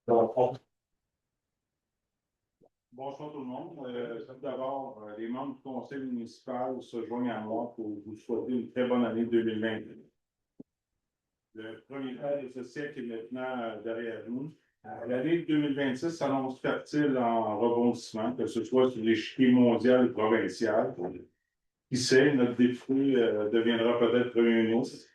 Bonsoir tout le monde. Tout d'abord, les membres du conseil municipal se joignent à moi pour vous souhaiter une très bonne année 2020. Le premier quart de ce siècle est maintenant derrière nous. L'année 2026 s'annonce fertile en rebondissement, que ce soit sur l'échiquier mondial ou provincial. Qui sait, notre député deviendra peut-être premier ministre.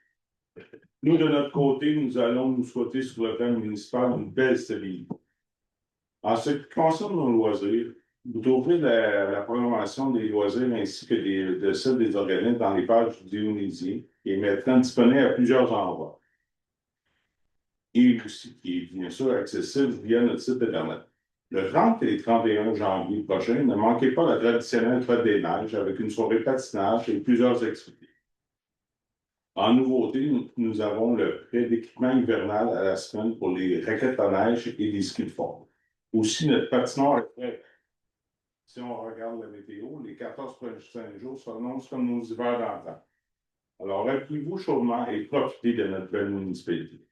Nous, de notre côté, nous allons nous souhaiter sur le plan municipal une belle stabilité. En ce qui concerne nos loisirs, vous trouverez la programmation des loisirs ainsi que de celle des organismes dans les pages du Dionysien, qui est maintenant disponible à plusieurs endroits. Et aussi, qui est bien sûr accessible via notre site Internet. Le 30 et 31 janvier prochain, ne manquez pas la traditionnelle fête des neiges avec une soirée patinage et plusieurs activités. En nouveauté, nous avons le prêt d'équipement hivernal à la semaine pour les raquettes à neige et les skis de fond. Aussi, notre patinoire est prêt. Si on regarde la météo, les 14 prochains jours s'annoncent comme nos hivers d'antan. Alors, appuyez-vous chaudement et profitez de notre belle municipalité.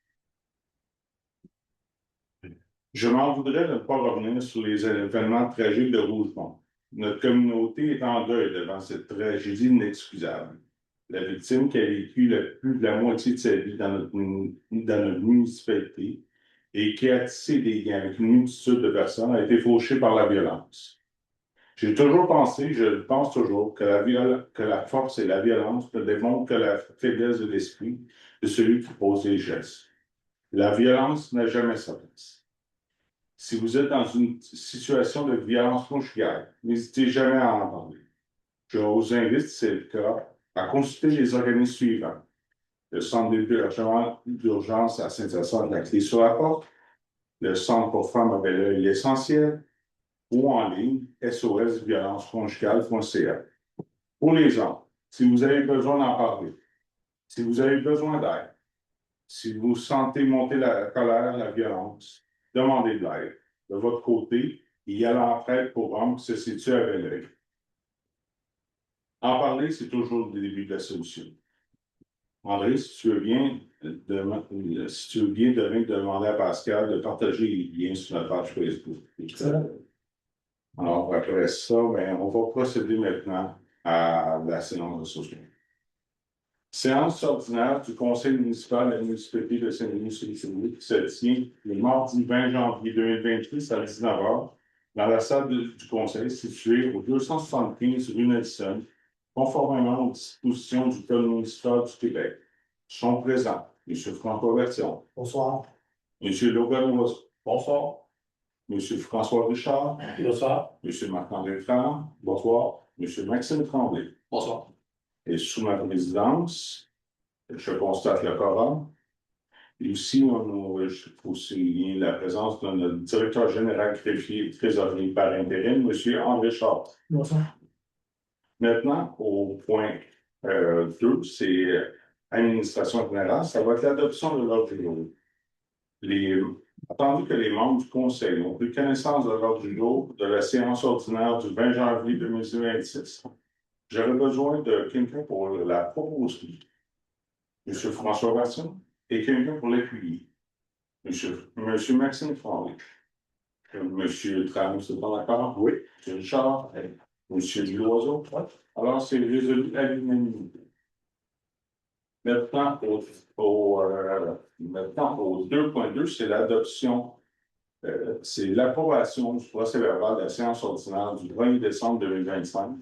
Je m'en voudrais de ne pas revenir sur les événements tragiques de Rougemont. Notre communauté est en deuil devant cette tragédie inexcusable. La victime qui a vécu plus de la moitié de sa vie dans notre municipalité et qui a tissé des liens avec une multitude de personnes a été fauchée par la violence. J'ai toujours pensé, je le pense toujours, que la force et la violence ne démontrent que la faiblesse de l'esprit de celui qui pose les gestes. La violence n'a jamais sa place. Si vous êtes dans une situation de violence conjugale, n'hésitez jamais à en parler. Je vous invite, si c'est le cas, à consulter les organismes suivants. Le centre d'hébergement d'urgence à Saint-Hyacinthe de la Clé sur la porte, le centre pour femmes à Belleuil l'Essentiel, ou en ligne, sosviolenceconjugale.ca. Pour les hommes, si vous avez besoin d'en parler, si vous avez besoin d'aide, si vous sentez monter la colère, la violence, demandez de l'aide. De votre côté, il y a l'entraide pour hommes qui se situe à Belleuil. En parler, c'est toujours le début de la solution. André, si tu veux bien demander à Pascal de partager les liens sur notre page Facebook. Alors, après ça, on va procéder maintenant à la séance de soutien. Séance ordinaire du Conseil municipal de la municipalité de Saint-Denis-sur-Richelieu qui se tient le mardi 20 janvier 2026 à 19h dans la salle du Conseil située au 275 rue Nelson, conformément aux dispositions du Code municipal du Québec. Sont présents M. François Bertillon. Bonsoir. M. Logan Oiseau. Bonsoir. M. François Richard. Bonsoir. M. Marc-André Tran. Bonsoir. M. Maxime Tremblay. Bonsoir. Et sous ma présidence, je constate le quorum. Et aussi, je faut souligner la présence de notre directeur général greffier et trésorier par intérim, M. André Chard. Bonsoir. Maintenant, au point 2, c'est administration générale. Ça va être l'adoption de l'ordre du jour. Attendu que les membres du Conseil ont pris connaissance de l'ordre du jour de la séance ordinaire du 20 janvier 2026, j'aurais besoin de quelqu'un pour la proposer. M. François Bertillon et quelqu'un pour l'appuyer. Monsieur Maxime Tremblay. M. Tram, c'est pas d'accord? Oui. M. Richard. M. Loiseau. Oui. Alors, c'est résolu à l'unanimité. Maintenant, au 2.2, c'est l'adoption, c'est l'approbation du procès-verbal de la séance ordinaire du 1er décembre 2025.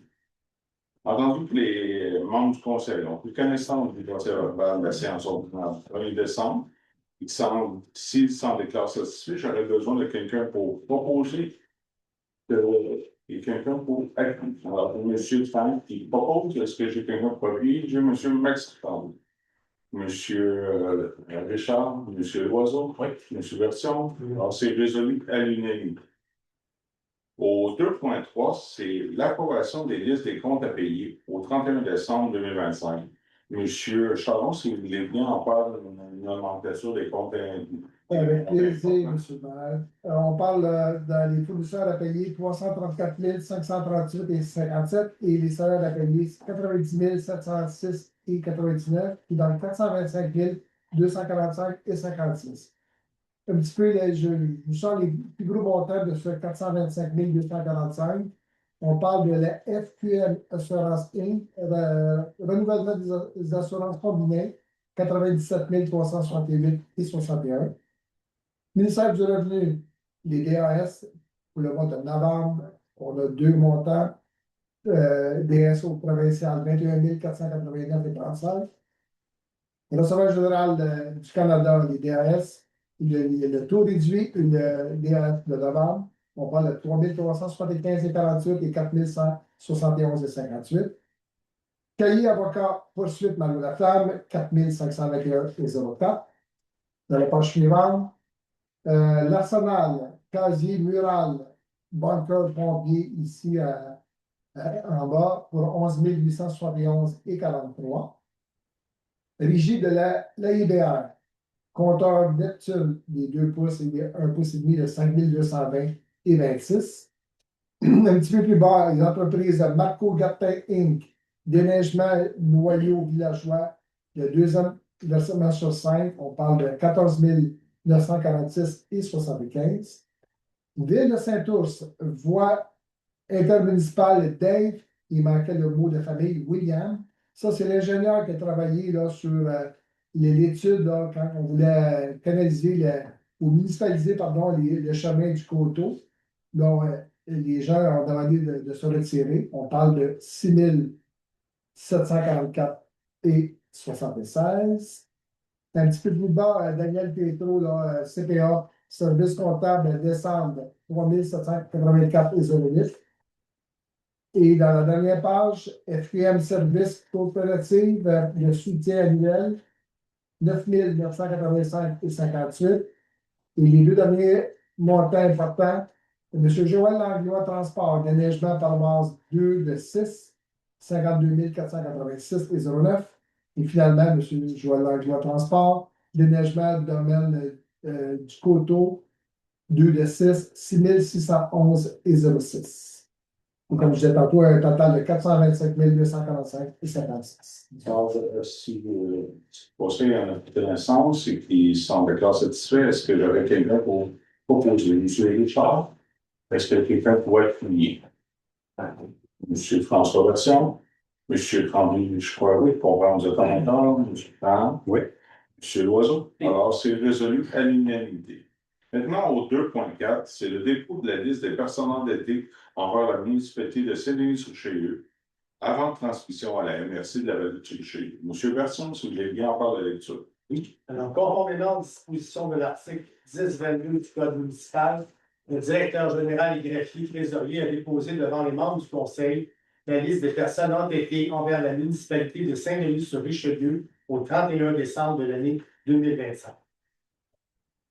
Entendu que les membres du Conseil ont pris connaissance du procès-verbal de la séance ordinaire du 1er décembre, s'ils s'en déclarent satisfaits, j'aurais besoin de quelqu'un pour proposer et quelqu'un pour appuyer. Alors, pour M. Tran qui propose, est-ce que j'ai quelqu'un pour appuyer? J'ai M. Max Tremblay. M. Richard, M. Loiseau, oui. M. Bertillon. Alors, c'est résolu à l'unanimité. Au 2.3, c'est l'approbation des listes des comptes à payer au 31 décembre 2025. M. Charon, si vous voulez bien en parler d'une augmentation des comptes à avec plaisir, M. le maire. On parle dans les fournisseurs à payer 334 538 et 57 et les salaires à payer 90 706 et 99 et dans le 425 245 et 56. un petit peu, je vous sors les plus gros montants de ce 425 245. On parle de la FQM Assurance Inc., renouvellement des assurances combinées, 97 368 et 61. Ministère du Revenu, les DAS, pour le mois de novembre, on a deux montants. DSO provincial, 21 489 et 35. Le receveur général du Canada, les DAS, le taux réduit, le DAS de novembre, on parle de 3 375 et 48 et 4 171 et 58. Cahier avocat poursuite Mario Laflamme, 4 521 et 04. Dans la page suivante, l'arsenal, casier, mural, bunker, pompier, ici en bas, pour 11 871 et 43. Régie de la IBR, compteur Neptune des 2 pouces et 1 pouce et demi de 5 220 et 26. Un petit peu plus bas, les entreprises Marco Gapin Inc., déneigement noyau villageois, le deuxième versement sur 5, on parle de 14 946 et 75. Ville de Saint-Ours, voie intermunicipale Dave, il manquait le mot de famille William. Ça, c'est l'ingénieur qui a travaillé là, sur l'étude quand on voulait canaliser ou municipaliser pardon, le chemin du coteau. Donc, les gens ont demandé de se retirer. On parle de 6 744 et 76. Un petit peu plus bas, Daniel Pietro, là, CPA, service comptable, décembre, 3 784 et 08. Et dans la dernière page, FQM Service Coopérative, le soutien annuel, 9 985 et 58. Et les deux derniers montants importants, M. Joël Langlois Transport, déneigement par base 2 de 6, 52 486 et 09. Et finalement, M. Joël Langlois Transport, déneigement domaine du coteau, 2 de 6, 6 611 et 06. Et comme je disais tantôt, un total de 425 245 et 56. Alors, si vous pensez à notre connaissance et qu'ils sont d'accord satisfaits, est-ce que j'aurais quelqu'un pour proposer? M. Richard, est-ce que quelqu'un pourrait être fouillé? M. François Version, M. Tremblay, je crois, oui, pour prendre de commentaires, M. Pan, oui, M. Loiseau. Alors, c'est résolu à l'unanimité. Maintenant, au 2.4, c'est le dépôt de la liste des personnes endettées envers la municipalité de Saint-Denis-sur-Chayeux avant transmission à la MRC de la vallée de Chayeux. M. Berson, si vous voulez bien en faire la lecture. Oui. Alors, conformément aux dispositions de l'article 1022 du Code municipal, le directeur général et greffier trésorier a déposé devant les membres du Conseil la liste des personnes endettées envers la municipalité de Saint-Denis-sur-Richelieu au 31 décembre de l'année 2025.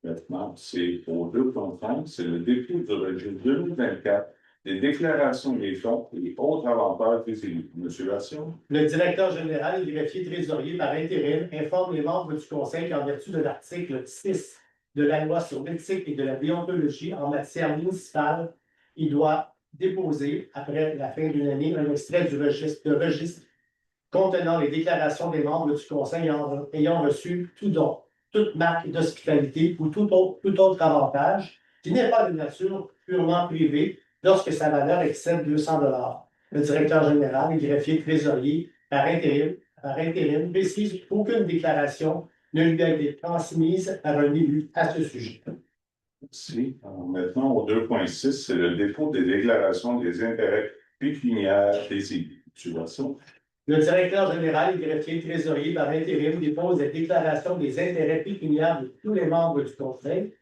Maintenant, c'est au 2.5, c'est le dépôt du registre 2024 des déclarations des fonds et autres avantages des élus. Monsieur Version. Le directeur général et greffier trésorier par intérim informe les membres du Conseil qu'en vertu de l'article 6 de la loi sur l'éthique et de la déontologie en matière municipale, il doit déposer, après la fin d'une année, un extrait du registre contenant les déclarations des membres du Conseil ayant reçu tout don, toute marque d'hospitalité ou tout autre avantage qui n'est pas de nature purement privée lorsque sa valeur excède 200 $. Le directeur général et greffier trésorier par intérim précise qu'aucune déclaration ne lui a été transmise par un élu à ce sujet. Merci. Alors, maintenant, au 2.6, c'est le dépôt des déclarations des intérêts pécuniaires des élus. Monsieur Version. Le directeur général et greffier trésorier par intérim dépose la déclaration des intérêts pécuniaires de tous les membres du Conseil.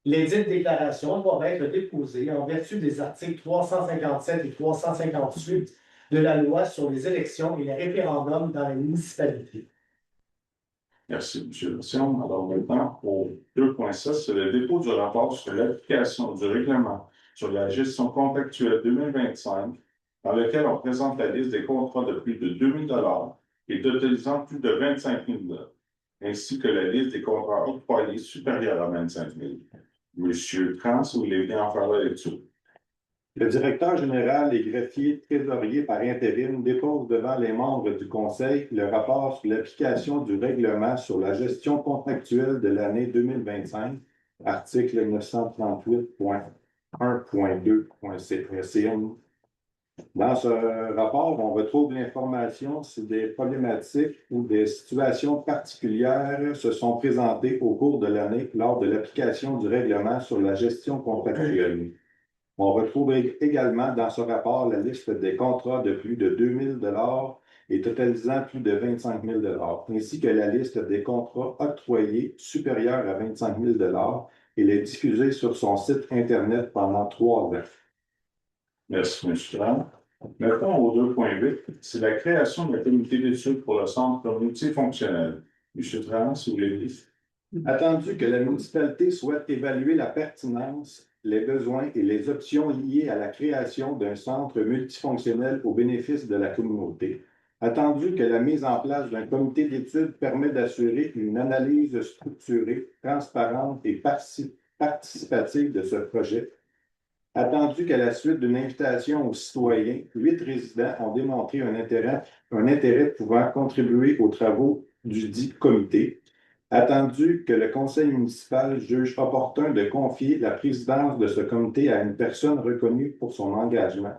Les dites déclarations doivent être déposées en vertu des articles 357 et 358 de la loi sur les élections et les référendums dans les municipalités. Merci, M. Version. Alors maintenant, au 2.6, c'est le dépôt du rapport sur l'application du règlement sur la gestion contractuelle 2025, dans lequel on présente la liste des contrats de plus de 2 000 $ et totalisant plus de 25 000 $, ainsi que la liste des contrats octroyés supérieurs à 25 000 $. Monsieur Trans, vous voulez bien en faire la lecture? Le directeur général et greffier trésorier par intérim dépose devant les membres du Conseil le rapport sur l'application du règlement sur la gestion contractuelle de l'année 2025 article 938.1.2.CM. Dans ce rapport, on retrouve l'information si des problématiques ou des situations particulières se sont présentées au cours de l'année lors de l'application du règlement sur la gestion contractuelle. On retrouve également dans ce rapport la liste des contrats de plus de 2 000 et totalisant plus de 25 000 ainsi que la liste des contrats octroyés supérieurs à 25 000 et les diffusée sur son site Internet pendant 3 ans. Merci, M. Tremblay. Maintenant, au 2.8, c'est la création de la comité d'études pour le centre multifonctionnel. M. Tremblay, si vous voulez dire. Attendu que la municipalité souhaite évaluer la pertinence, les besoins et les options liées à la création d'un centre multifonctionnel au bénéfice de la communauté. Attendu que la mise en place d'un comité d'études permet d'assurer une analyse structurée, transparente et participative de ce projet. Attendu qu'à la suite d'une invitation aux citoyens, 8 résidents ont démontré un intérêt pouvant contribuer aux travaux du dit comité. Attendu que le conseil municipal juge opportun de confier la présidence de ce comité à une personne reconnue pour son engagement.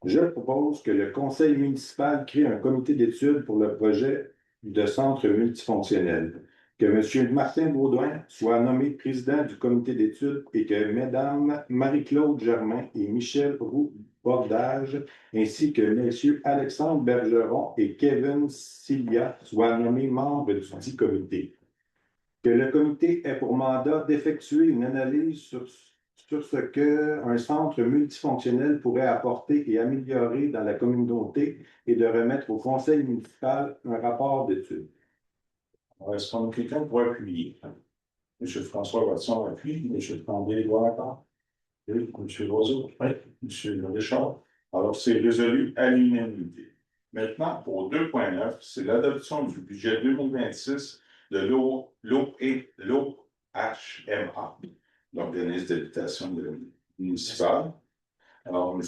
Je propose que le conseil municipal crée un comité d'études pour le projet de centre multifonctionnel, que M. Martin Baudouin soit nommé président du comité d'études et que Mmes Marie-Claude Germain et Michel Roux-Bordage, ainsi que M. Alexandre Bergeron et Kevin Silia soient nommés membres du dit comité. Que le comité ait pour mandat d'effectuer une analyse sur ce qu'un centre multifonctionnel pourrait apporter et améliorer dans la communauté et de remettre au conseil municipal un rapport d'étude. Est-ce qu'on a quelqu'un pour appuyer? M. François Watson appuie. M. Tremblay doit encore. Oui. M. Loiseau. Oui. M. Richard. Alors, c'est résolu à l'unanimité. Maintenant, au 2.9, c'est l'adoption du budget 2026 de l'OHMA, l'organisme d'habitation municipale. Alors, M.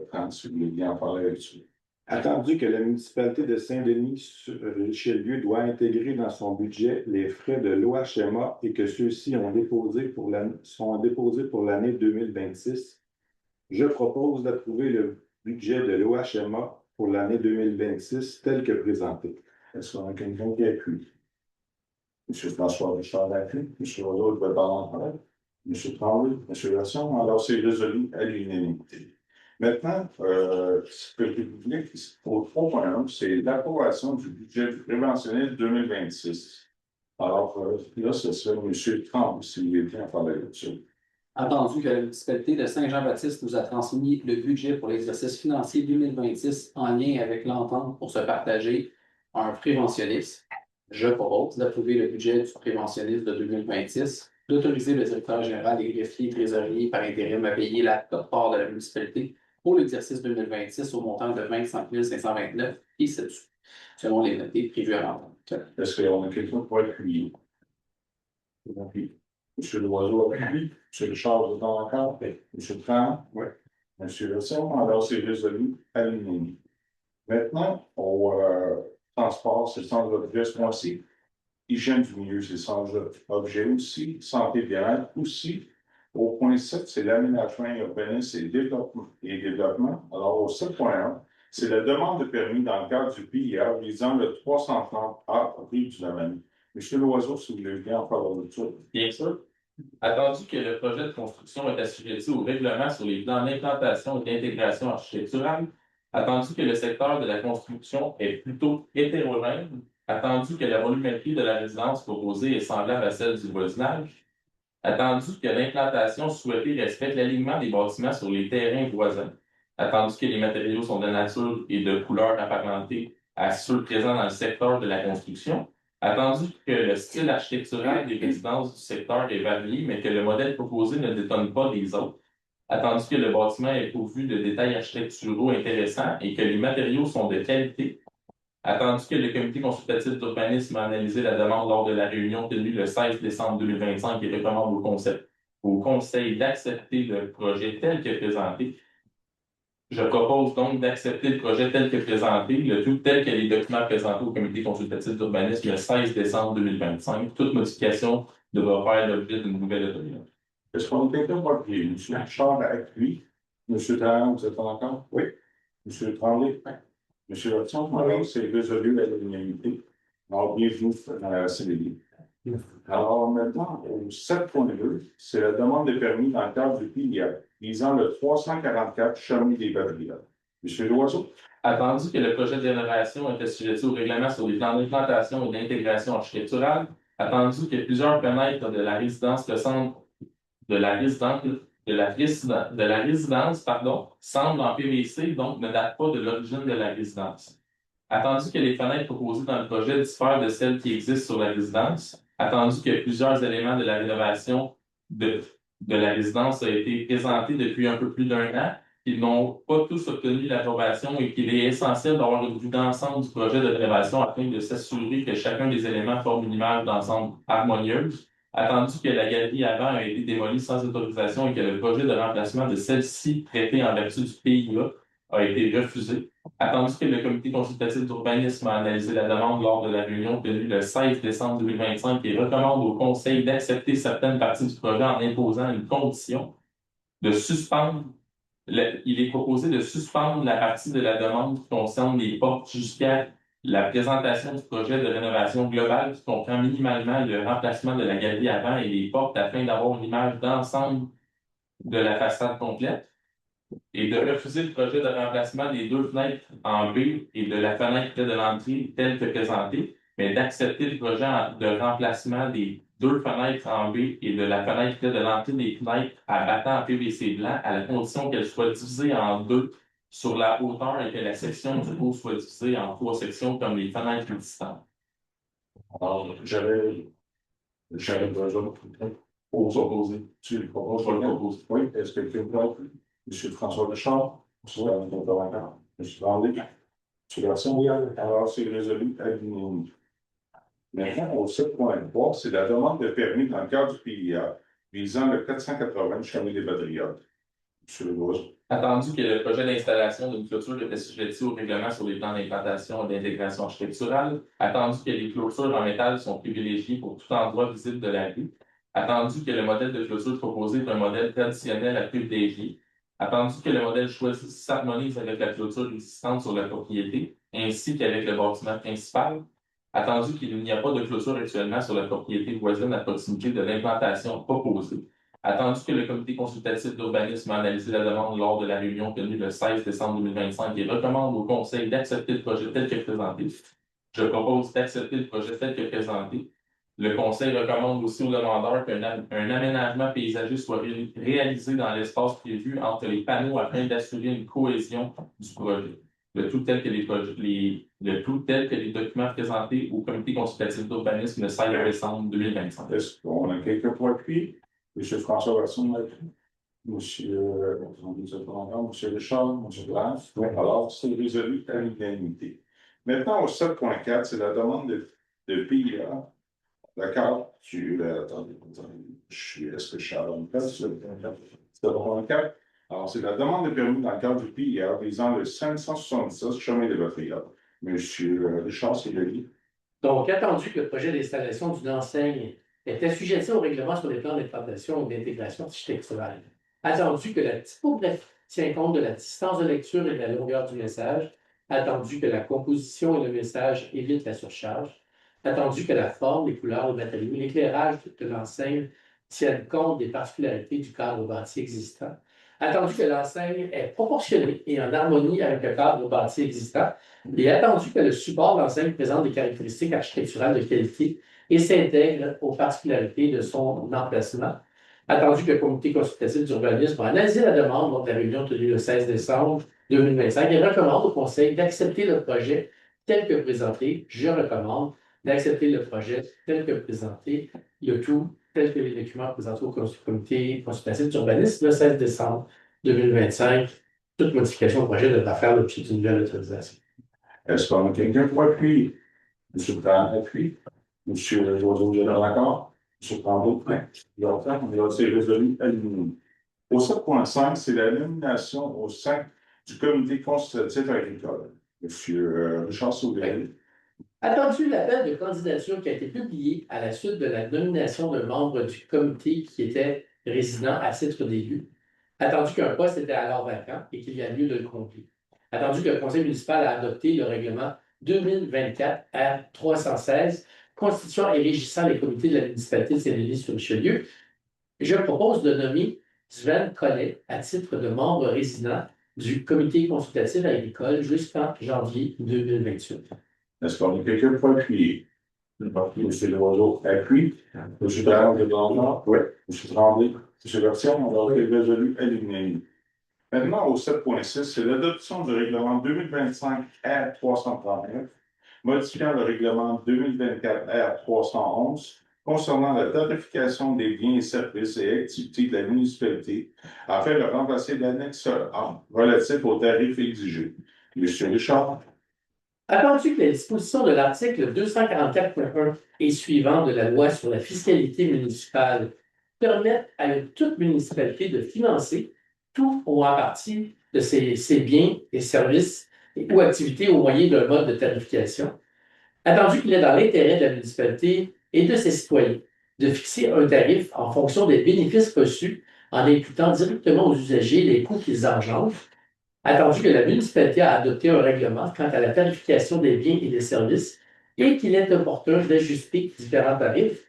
Franz, si vous voulez bien en parler là-dessus. Attendu que la municipalité de Saint-Denis-sur-Richelieu doit intégrer dans son budget les frais de l'OHMA et que ceux-ci sont déposés pour l'année 2026, je propose d'approuver le budget de l'OHMA pour l'année 2026 tel que présenté. Est-ce qu'on a quelqu'un qui appuie? M. François Richard appuie. M. Rodeau veut pas en parler. M. Tremblay, M. Version. Alors, c'est résolu à l'unanimité. Maintenant, ce que je voulais, au 3.1, c'est l'approbation du budget préventionnel 2026. Alors, là, ce serait M. Tremblay, si vous voulez bien parler là-dessus. Attendu que la municipalité de Saint-Jean-Baptiste nous a transmis le budget pour l'exercice financier 2026 en lien avec l'entente pour se partager un préventionniste, je propose d'approuver le budget du préventionniste de 2026, d'autoriser le directeur général des greffiers et trésoriers par intérim à payer la quote-part de la municipalité pour l'exercice 2026 au montant de 25 529 et 7 sous, selon les notés prévus à l'entente. Est-ce qu'on a quelqu'un pour appuyer? M. Loiseau appuie. M. Richard, vous êtes encore? M. Tremblay? Oui. M. Version. Alors, c'est résolu à l'unanimité. Maintenant, au transport, c'est le centre d'objet ce mois-ci. Hygiène du milieu, c'est le centre d'objet aussi. Santé bien-être aussi. Au point 7, c'est l'aménagement urbanisme et développement. Alors, au 7.1, c'est la demande de permis dans le cadre du PIA visant le 330A rue du Domaine. M. Loiseau, si vous voulez bien en parler de ça. Bien sûr. Attendu que le projet de construction est assujetti au règlement sur les plans d'implantation et d'intégration architecturale, attendu que le secteur de la construction est plutôt hétérogène, attendu que la volumétrie de la résidence proposée est semblable à celle du voisinage, attendu que l'implantation souhaitée respecte l'alignement des bâtiments sur les terrains voisins, attendu que les matériaux sont de nature et de couleur apparentée à ceux présents dans le secteur de la construction, attendu que le style architectural des résidences du secteur est varié, mais que le modèle proposé ne détonne pas des autres, attendu que le bâtiment est pourvu de détails architecturaux intéressants et que les matériaux sont de qualité, attendu que le comité consultatif d'urbanisme a analysé la demande lors de la réunion tenue le 16 décembre 2025 et recommande au conseil d'accepter le projet tel que présenté. Je propose donc d'accepter le projet tel que présenté, le tout tel que les documents présentés au comité consultatif d'urbanisme le 16 décembre 2025. Toute modification devra faire l'objet d'une nouvelle autorisation. Est-ce qu'on a quelqu'un pour appuyer? M. Richard appuie. M. Tarrant, vous êtes encore? Oui. M. Tremblay? Oui. M. Watson, oui, c'est résolu à l'unanimité. Alors, bienvenue dans la CDI. Alors, maintenant, au 7.2, c'est la demande de permis dans le cadre du PIA visant le 344 chemin des Badrières. M. Loiseau? Attendu que le projet de rénovation est assujetti au règlement sur les plans d'implantation et d'intégration architecturale, attendu que plusieurs fenêtres de la résidence semblent en PVC, donc ne datent pas de l'origine de la résidence. Attendu que les fenêtres proposées dans le projet diffèrent de celles qui existent sur la résidence, attendu que plusieurs éléments de la rénovation de la résidence ont été présentés depuis un peu plus d'un an, qu'ils n'ont pas tous obtenu l'approbation et qu'il est essentiel d'avoir une vue d'ensemble du projet de rénovation afin de s'assurer que chacun des éléments forme une image d'ensemble harmonieuse. Attendu que la galerie avant a été démolie sans autorisation et que le projet de remplacement de celle-ci, traité en vertu du PIA, a été refusé. Attendu que le comité consultatif d'urbanisme a analysé la demande lors de la réunion tenue le 16 décembre 2025 et recommande au Conseil d'accepter certaines parties du projet en imposant une condition de suspendre. Il est proposé de suspendre la partie de la demande qui concerne les portes jusqu'à la présentation du projet de rénovation globale qui comprend minimalement le remplacement de la galerie avant et les portes afin d'avoir une image d'ensemble de la façade complète et de refuser le projet de remplacement des deux fenêtres en B et de la fenêtre de l'entrée telle que présentée, mais d'accepter le projet de remplacement des deux fenêtres en B et de la fenêtre de l'entrée des fenêtres à battant en PVC blanc à la condition qu'elle soit divisée en deux sur la hauteur et que la section du haut soit divisée en 3 sections comme les fenêtres existantes. Alors, j'avais besoin pour s'opposer. Tu le proposes pour le proposer? Oui. Est-ce que quelqu'un d'autre? M. François Richard? M. Tremblay? M. Garçon? Alors, c'est résolu à l'unanimité. Maintenant, au 7.3, c'est la demande de permis dans le cadre du PIA visant le 480 chemin des Badrières. M. Legault. Attendu que le projet d'installation d'une clôture est assujetti au règlement sur les plans d'implantation et d'intégration architecturale, attendu que les clôtures en métal sont privilégiées pour tout endroit visible de la rue, attendu que le modèle de clôture proposé est un modèle traditionnel à privilégier, attendu que le modèle choisi s'harmonise avec la clôture existante sur la propriété, ainsi qu'avec le bâtiment principal, attendu qu'il n'y a pas de clôture actuellement sur la propriété voisine à proximité de l'implantation proposée. Attendu que le comité consultatif d'urbanisme a analysé la demande lors de la réunion tenue le 16 décembre 2025 et recommande au Conseil d'accepter le projet tel que présenté. Je propose d'accepter le projet tel que présenté. Le Conseil recommande aussi au demandeur qu'un aménagement paysager soit réalisé dans l'espace prévu entre les panneaux afin d'assurer une cohésion du projet. Le tout tel que les documents présentés au comité consultatif d'urbanisme le 16 décembre 2025. Est-ce qu'on a quelqu'un pour appuyer? M. François Watson, M. Richard, M. Blanc. Oui. Alors, c'est résolu à l'unanimité. Maintenant, au 7.4, c'est la demande de PIA. D'accord? Attendez, est-ce que je suis à la bonne place? C'est le 7.4. Alors, c'est la demande de permis dans le cadre du PIA visant le 576 chemin des Badrières. M. Richard, c'est lui. Donc, attendu que le projet d'installation d'une enseigne est assujetti au règlement sur les plans d'implantation et d'intégration architecturale, attendu que la typographie tient compte de la distance de lecture et de la longueur du message, attendu que la composition et le message évitent la surcharge, attendu que la forme, les couleurs, le matériau, l'éclairage de l'enseigne tiennent compte des particularités du cadre bâti existant, attendu que l'enseigne est proportionnée et en harmonie avec le cadre bâti existant, et attendu que le support de l'enseigne présente des caractéristiques architecturales de qualité et s'intègre aux particularités de son emplacement. Attendu que le comité consultatif d'urbanisme a analysé la demande lors de la réunion tenue le 16 décembre 2025 et recommande au Conseil d'accepter le projet tel que présenté. Je recommande d'accepter le projet tel que présenté, le tout tel que les documents présentés au comité consultatif d'urbanisme le 16 décembre 2025. Toute modification au projet devra faire l'objet d'une nouvelle autorisation. Est-ce qu'on a quelqu'un pour appuyer? M. Blanc appuie. M. Loiseau, vous êtes d'accord? M. Tremblay? Oui. C'est résolu à l'unanimité. Au 7.5, c'est la nomination au sein du comité consultatif agricole. M. Richard Sauvé. Attendu l'appel de candidature qui a été publié à la suite de la nomination d'un membre du comité qui était résident à titre d'élu, attendu qu'un poste était alors vacant et qu'il y a lieu de le combler, attendu que le conseil municipal a adopté le règlement 2024 R 316 constituant et régissant les comités de la municipalité de Saint-Denis-sur-Richelieu, je propose de nommer Sven Collet à titre de membre résident du comité consultatif agricole jusqu'en janvier 2028. Est-ce qu'on a quelqu'un pour appuyer? M. Loiseau appuie. M. Dallaire de Blanchard? Oui. M. Tremblay? M. Version? Alors, c'est résolu à l'unanimité. Maintenant, au 7.6, c'est l'adoption du règlement 2025 R 339, modifiant le règlement 2024 R 311 concernant la tarification des biens et services et activités de la municipalité afin de remplacer l'annexe A relatif aux tarifs exigés. M. Richard? Attendu que les dispositions de l'article 244.1 et suivant de la loi sur la fiscalité municipale permettent à toute municipalité de financer tout ou en partie de ses biens et services ou activités au moyen d'un mode de tarification, attendu qu'il est dans l'intérêt de la municipalité et de ses citoyens de fixer un tarif en fonction des bénéfices reçus en imputant directement aux usagers les coûts qu'ils engendrent, attendu que la municipalité a adopté un règlement quant à la tarification des biens et des services et qu'il est opportun d'ajuster différents tarifs,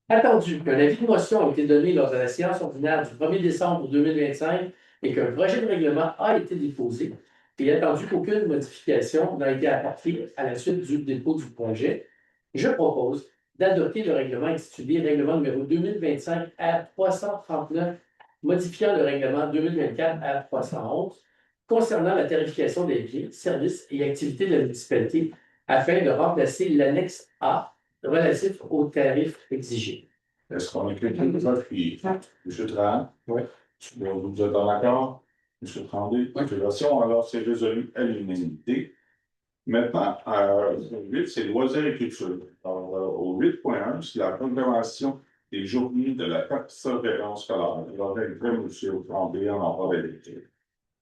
attendu qu'un avis de motion a été donné lors de la séance ordinaire du 1er décembre 2025 et qu'un projet de règlement a été déposé, et attendu qu'aucune modification n'a été apportée à la suite du dépôt du projet, je propose d'adopter le règlement intitulé Règlement numéro 2025 R 339, modifiant le règlement 2024 R 311, concernant la tarification des biens, services et activités de la municipalité afin de remplacer l'annexe A relatif aux tarifs exigés. Est-ce qu'on a quelqu'un pour appuyer? M. Trahan? Oui. Vous êtes en accord? M. Tremblay? Oui. M. Version? Alors, c'est résolu à l'unanimité. Maintenant, le 8, c'est loisirs et culture. Alors, au 8.1, c'est la programmation des journées de la persévérance scolaire. Alors, j'inviterai M. Tremblay en avoir vérité.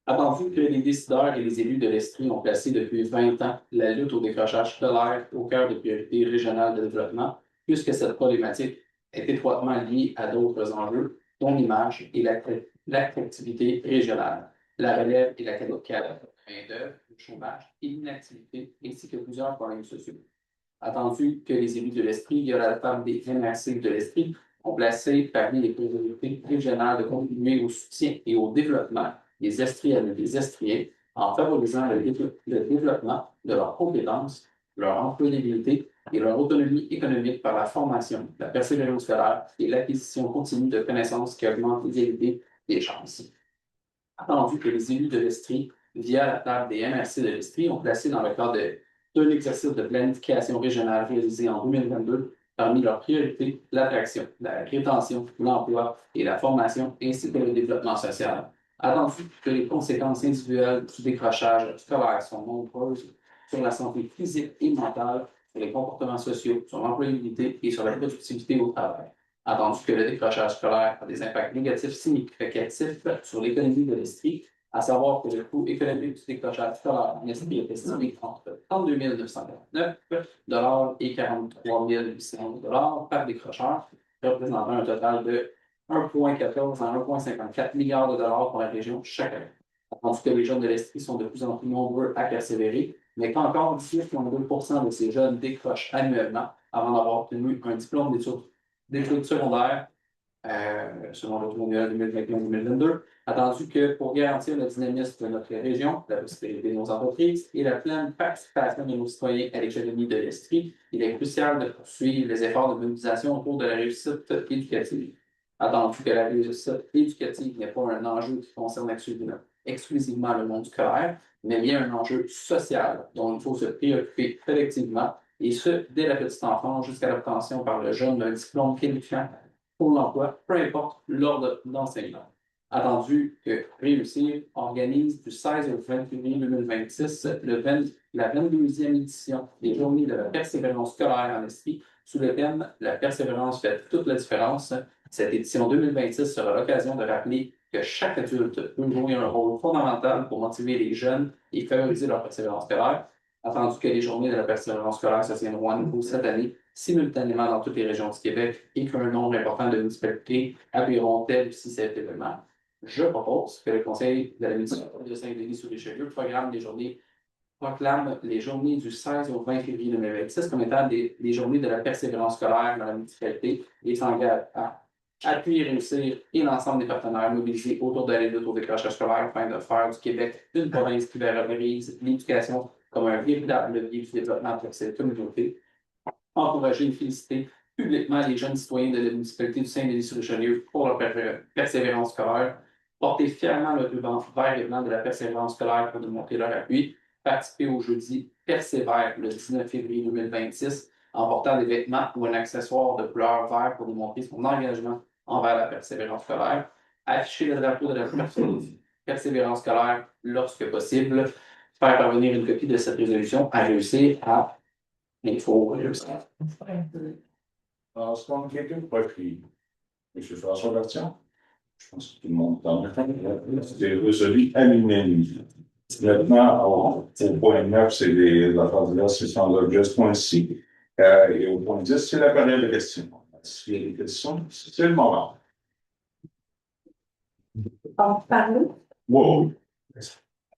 Attendu que les décideurs et les élus de l'Estrie ont placé depuis 20 ans la lutte au décrochage scolaire au cœur des priorités régionales de développement, puisque cette problématique est étroitement liée à d'autres enjeux, dont l'image et l'attractivité régionale, la relève et la qualité de main-d'œuvre, le chômage et l'inactivité, ainsi que plusieurs problèmes sociaux. Attendu que les élus de l'Estrie, via la table des MRC de l'Estrie, ont placé parmi les priorités régionales de contribuer au soutien et au développement des Estriennes et des Estriens en favorisant le développement de leurs compétences, leur employabilité et leur autonomie économique par la formation, la persévérance scolaire et l'acquisition continue de connaissances qui augmentent l'égalité des chances. Attendu que les élus de l'Estrie, via la table des MRC de l'Estrie, ont placé dans le cadre d'un exercice de planification régionale réalisé en 2022 parmi leurs priorités l'attraction, la rétention, l'emploi et la formation, ainsi que le développement social. Attendu que les conséquences individuelles du décrochage scolaire sont nombreuses sur la santé physique et mentale, sur les comportements sociaux, sur l'employabilité et sur la productivité au travail. Attendu que le décrochage scolaire a des impacts négatifs significatifs sur l'économie de l'Estrie, à savoir que le coût économique du décrochage scolaire en Estrie est estimé entre 32 949 $ et 43 800 $ par décrocheur, représentant un total de 1,14 à 1,54 milliards de dollars pour la région chaque année. Attendu que les jeunes de l'Estrie sont de plus en plus nombreux à persévérer, mais qu'encore 18,2% de ces jeunes décrochent annuellement avant d'avoir obtenu un diplôme d'études secondaires, selon le tour annuel 2021-2022, attendu que pour garantir le dynamisme de notre région, la prospérité de nos entreprises et la pleine participation de nos citoyens à l'économie de l'Estrie, il est crucial de poursuivre les efforts de mobilisation autour de la réussite éducative. Attendu que la réussite éducative n'est pas un enjeu qui concerne exclusivement le monde scolaire, mais bien un enjeu social dont il faut se préoccuper collectivement, et ce, dès la petite enfance jusqu'à l'obtention par le jeune d'un diplôme qualifiant pour l'emploi, peu importe l'ordre d'enseignement. Attendu que Réussir organise du 16 au 20 février 2026 la 22e édition des Journées de la persévérance scolaire en Estrie sous le thème « La persévérance fait toute la différence ». Cette édition 2026 sera l'occasion de rappeler que chaque adulte peut jouer un rôle fondamental pour motiver les jeunes et favoriser leur persévérance scolaire. Attendu que les journées de la persévérance scolaire se tiendront à nouveau cette année, simultanément dans toutes les régions du Québec, et qu'un nombre important de municipalités appuieront elles aussi cet événement, je propose que le Conseil de la municipalité de Saint-Denis-sur-Richelieu proclame les journées du 16 au 20 février 2026 comme étant les journées de la persévérance scolaire dans la municipalité et s'engage à appuyer, réussir et l'ensemble des partenaires mobilisés autour de la lutte au décrochage scolaire afin de faire du Québec une province qui valorise l'éducation comme un véritable levier du développement pour cette communauté. Encourager et féliciter publiquement les jeunes citoyens de la municipalité du Saint-Denis-sur-Richelieu pour leur persévérance scolaire. Porter fièrement le ruban vert et blanc de la persévérance scolaire pour démontrer leur appui. Participer au jeudi Persévère le 19 février 2026 en portant des vêtements ou un accessoire de couleur vert pour démontrer son engagement envers la persévérance scolaire. Afficher le drapeau de la persévérance scolaire lorsque possible. Faire parvenir une copie de cette résolution à réussir à l'info. Alors, est-ce qu'on a quelqu'un pour écrire? M. François Bertian? Je pense que tout le monde est en train de c'est résolu à l'unanimité. Maintenant, au point 9, c'est les affaires de l'assistance d'objet, ce point-ci. Et au point 10, c'est la période de questions. S'il y a des questions, c'est le moment. On parle. Wow.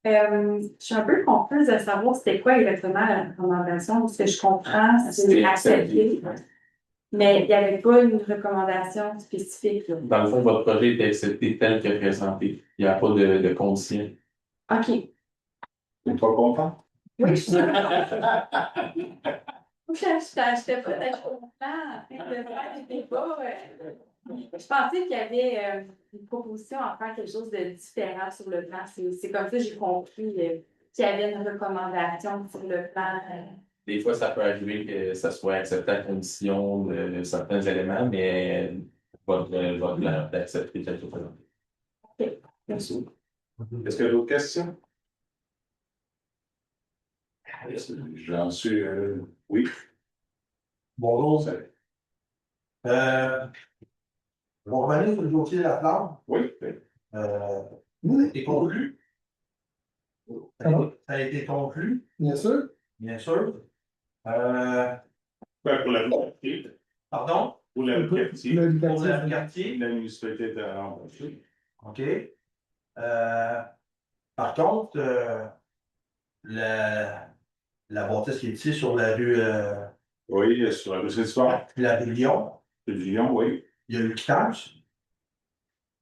Je suis un peu confuse de savoir c'était quoi exactement la recommandation. Ce que je comprends, c'est accepté. Mais il n'y avait pas une recommandation spécifique. Là. Dans le fond, votre projet est accepté tel que présenté. Il n'y a pas de conditions. OK. Tu n'es pas content? Oui, je suis sûre. J'étais pas d'accord. Je pensais qu'il y avait une proposition à faire quelque chose de différent sur le plan. C'est comme ça que j'ai compris qu'il y avait une recommandation sur le plan. Des fois, ça peut arriver que ça soit accepté à condition de certains éléments, mais votre plan est accepté tel que présenté. OK. Merci. Est-ce qu'il y a d'autres questions? J'en suis. Oui. Bonjour, c'est. On va revenir sur le dossier de la flamme. Oui. Ça a été conclu. Ça a été conclu, Bien sûr. bien sûr. Pour la quartier. Pardon? Pour la quartier. Pour le quartier. La municipalité de embauchée. OK. Par contre, la bâtisse qui est ici sur la rue Oui, sur la rue Saint-Histoire. la rue Lyon, De Lyon, oui. il y a eu quittance.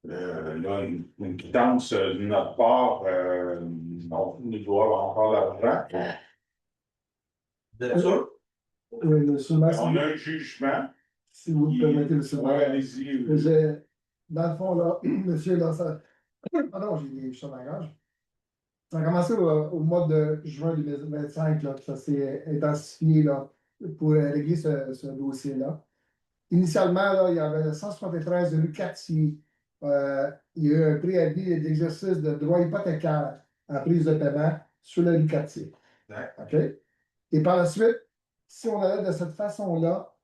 Là, une quittance de notre part, non, nous doivent encore l'argent. Vous êtes sûr? Oui, monsieur le maire, On a un jugement. si vous me permettez, monsieur le Oui, maire. allez-y. Dans le fond, là, monsieur, là, ça. Pardon, j'ai des choses en langage. Ça a commencé au mois de juin 2025, là, que ça s'est intensifié là, pour régler ce dossier-là. Initialement, là, il y avait 173 rue Cartier. Il y a eu un préavis d'exercice de droit hypothécaire en prise de paiement sur la rue Cartier. OK? Et par la suite, si on allait de cette façon-là,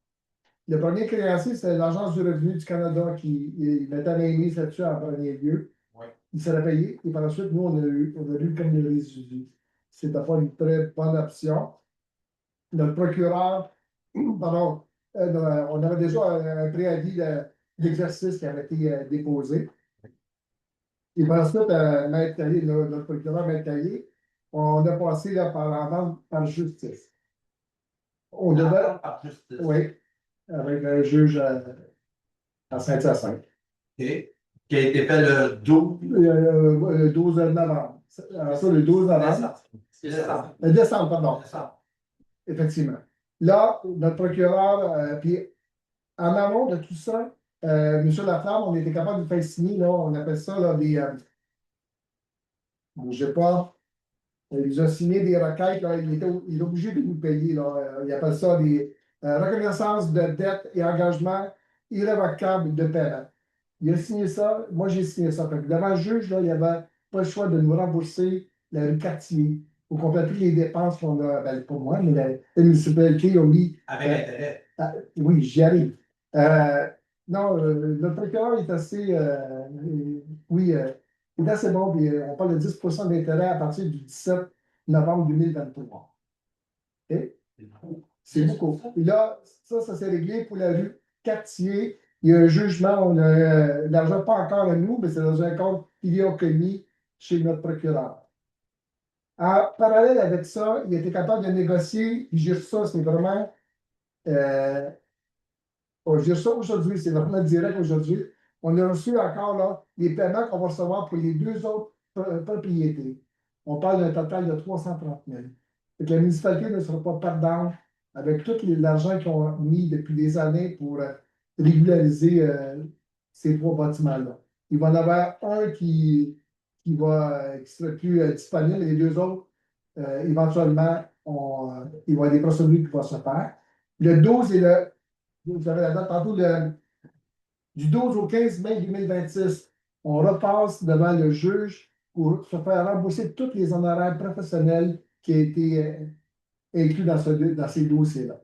le premier créancier, c'est l'Agence du revenu du Canada qui mettait la mainmise là-dessus en premier lieu. Ouais. Il serait payé. Et par la suite, nous, on a eu comme le résidu. C'était pas une très bonne option. Notre procureur, pardon, on avait déjà un préavis d'exercice qui avait été déposé. Et par la suite, Maître Taillé, notre procureur Maître Taillé, on a passé là, par justice. On devait. Par justice. Oui, avec un juge à Saint-Hyacinthe. OK. Qui a été fait le 12 Le 12 novembre. Alors ça, le 12 novembre. décembre. Décembre, pardon. Décembre. Effectivement. Là, notre procureur, puis en amont de tout ça, M. Laflamme, on était capable de faire signer, là, on appelle ça là, des. Bougez pas. Il nous a signé des requêtes, là, il est obligé de nous payer. Là, il appelle ça des reconnaissances de dette et engagement irrévocables de paiement. Il a signé ça, moi j'ai signé ça. Fait que devant le juge, là, il n'y avait pas le choix de nous rembourser la rue Cartier pour compléter les dépenses qu'on a, ben, pas moi, mais la municipalité a mis. Avec intérêt. Oui, j'y arrive. Non, notre procureur est assez. Oui, il est assez bon. Puis, on parle de 10% d'intérêt à partir du 17 novembre 2023. OK? C'est beaucoup. Puis là, ça s'est réglé pour la rue Cartier. Il y a un jugement, on a l'argent pas encore à nous, mais c'est dans un compte commis chez notre procureur. En parallèle avec ça, il a été capable de négocier, il gère ça, c'est vraiment. On gère ça aujourd'hui, c'est vraiment direct aujourd'hui. On a reçu encore là, les paiements qu'on va recevoir pour les deux autres propriétés. On parle d'un total de 330 000. Donc, la municipalité ne sera pas perdante avec tout l'argent qu'ils ont mis depuis des années pour régulariser ces trois bâtiments-là. Il va y en avoir un qui sera plus disponible et les deux autres, éventuellement, il va y avoir des procédures qui vont se faire. Le 12 et vous avez la date tantôt, du 12 au 15 mai 2026, on repasse devant le juge pour se faire rembourser tous les honoraires professionnels qui ont été inclus dans ces dossiers-là.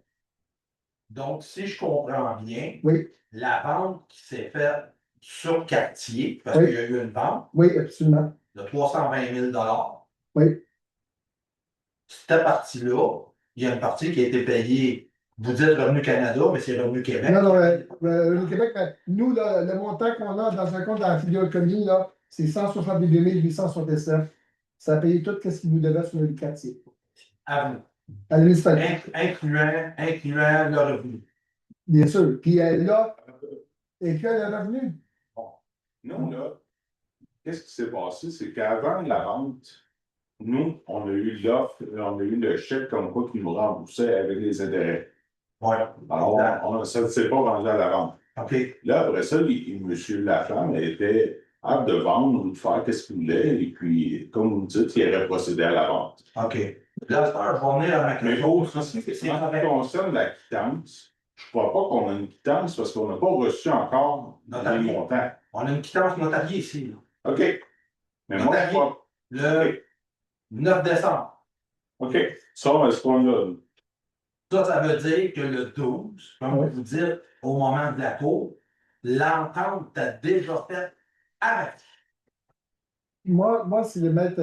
Donc, si je comprends bien, Oui, la vente qui s'est faite sur quartier, parce Oui. qu'il y a eu une vente oui, absolument. de 320 000 Oui, cette partie-là, il y a une partie qui a été payée, vous dites Revenu Canada, mais c'est Revenu Québec. non, le Québec, nous, là, le montant qu'on a dans un compte dans la filiale commune, là, c'est 162 867. Ça a payé tout ce qu'il nous devait sur le quartier. À vous. À la municipalité. Incluant le revenu. Bien sûr. Puis là, et que le revenu. Nous, là, qu'est-ce qui s'est passé? C'est qu'avant la vente, nous, on a eu l'offre, on a eu le chèque comme quoi qui nous remboursait avec les intérêts. Oui. Alors, ça ne s'est pas vendu à la vente. OK. Là, après ça, M. Laflamme était hâte de vendre ou de faire ce qu'il voulait. Et puis, comme vous me dites, il aurait procédé à la vente. OK. Là, je vais revenir à ma Mais question. en ce qui concerne la quittance, je ne crois pas qu'on a une quittance parce qu'on n'a pas reçu encore les Notarié. montants. On a une quittance notariée ici. Là. OK. Mais moi, je Notarié. crois. Le 9 décembre. OK. Ça, est-ce qu'on a. Ça veut dire que le 12, comme vous dites, au moment de la cour, l'entente t'a déjà faite avec. Moi, c'est le maître.